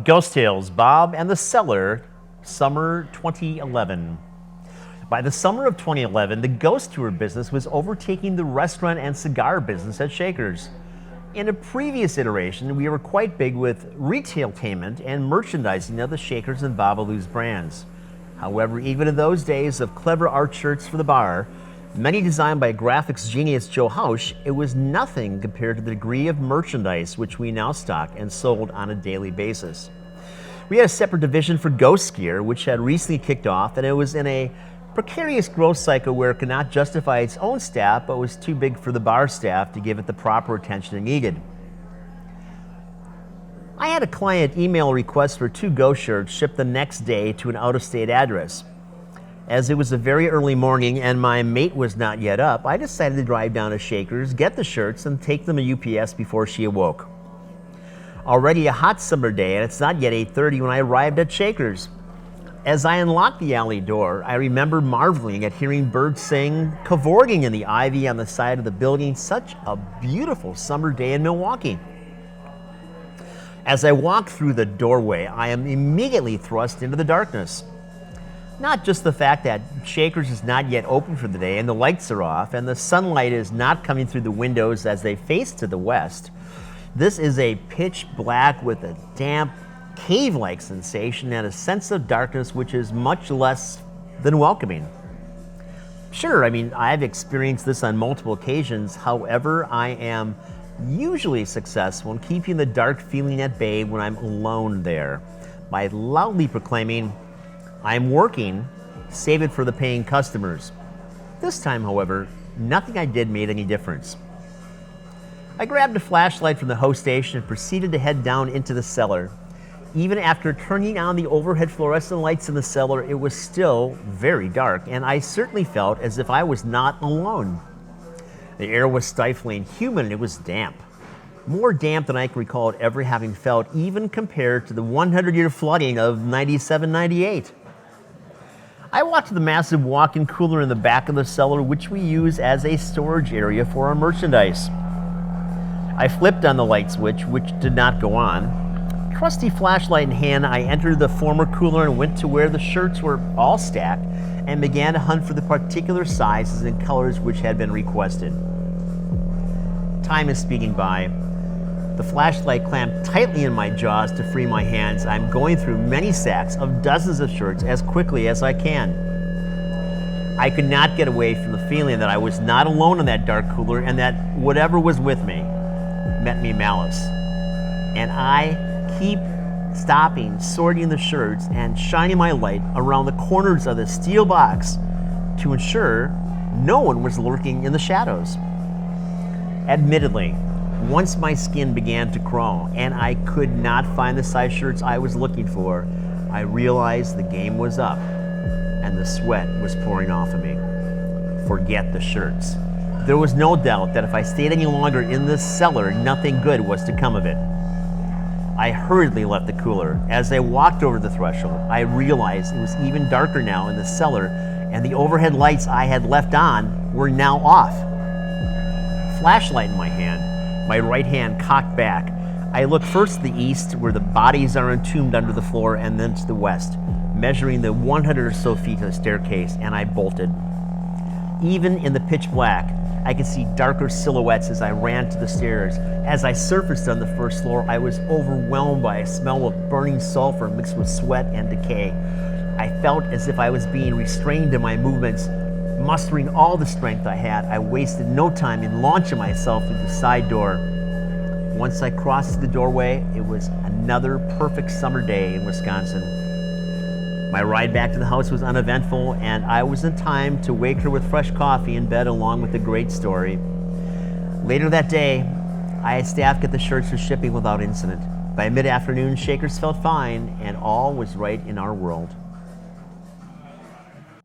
Ghost Tales, Bob and the Cellar, summer 2011. By the summer of 2011, the ghost tour business was overtaking the restaurant and cigar business at Shaker's. In a previous iteration, we were quite big with retailtainment and merchandising of the Shaker's and Babalu's brands. However, even in those days of clever art shirts for the bar, many designed by graphics genius Joe Hausch, it was nothing compared to the degree of merchandise which we now stock and sold on a daily basis. We had a separate division for ghost gear, which had recently kicked off, and it was in a precarious growth cycle where it could not justify its own staff, but was too big for the bar staff to give it the proper attention it needed. I had a client email a request for 2 ghost shirts shipped the next day to an out-of-state address. As it was a very early morning and my mate was not yet up, I decided to drive down to Shaker's, get the shirts, and take them to UPS before she awoke. Already a hot summer day, and it's not yet 8:30 when I arrived at Shaker's. As I unlocked the alley door, I remember marveling at hearing birds sing, cavorting in the ivy on the side of the building. Such a beautiful summer day in Milwaukee. As I walk through the doorway, I am immediately thrust into the darkness. Not just the fact that Shaker's is not yet open for the day and the lights are off and the sunlight is not coming through the windows as they face to the west. This is a pitch black with a damp, cave-like sensation and a sense of darkness which is much less than welcoming. Sure, I've experienced this on multiple occasions. However, I am usually successful in keeping the dark feeling at bay when I'm alone there by loudly proclaiming, "I'm working, save it for the paying customers." This time, however, nothing I did made any difference. I grabbed a flashlight from the host station and proceeded to head down into the cellar. Even after turning on the overhead fluorescent lights in the cellar, it was still very dark, and I certainly felt as if I was not alone. The air was stifling, humid, and it was damp. More damp than I can recall it ever having felt, even compared to the 100-year flooding of 97-98. I walked to the massive walk-in cooler in the back of the cellar, which we use as a storage area for our merchandise. I flipped on the light switch, which did not go on. Trusty flashlight in hand, I entered the former cooler and went to where the shirts were all stacked and began to hunt for the particular sizes and colors which had been requested. Time is speeding by. The flashlight clamped tightly in my jaws to free my hands. I'm going through many sacks of dozens of shirts as quickly as I can. I could not get away from the feeling that I was not alone in that dark cooler and that whatever was with me meant me malice. And I keep stopping, sorting the shirts, and shining my light around the corners of the steel box to ensure no one was lurking in the shadows. Admittedly, once my skin began to crawl and I could not find the size shirts I was looking for, I realized the game was up and the sweat was pouring off of me. Forget the shirts. There was no doubt that if I stayed any longer in this cellar, nothing good was to come of it. I hurriedly left the cooler. As I walked over the threshold, I realized it was even darker now in the cellar, and the overhead lights I had left on were now off. Flashlight in my hand, my right hand cocked back. I looked first to the east, where the bodies are entombed under the floor, and then to the west, measuring the 100 or so feet of the staircase, and I bolted. Even in the pitch black, I could see darker silhouettes as I ran to the stairs. As I surfaced on the first floor, I was overwhelmed by a smell of burning sulfur mixed with sweat and decay. I felt as if I was being restrained in my movements. Mustering all the strength I had, I wasted no time in launching myself through the side door. Once I crossed the doorway, it was another perfect summer day in Wisconsin. My ride back to the house was uneventful, and I was in time to wake her with fresh coffee in bed along with a great story. Later that day, I had staff get the shirts for shipping without incident. By mid-afternoon, Shaker's felt fine, and all was right in our world.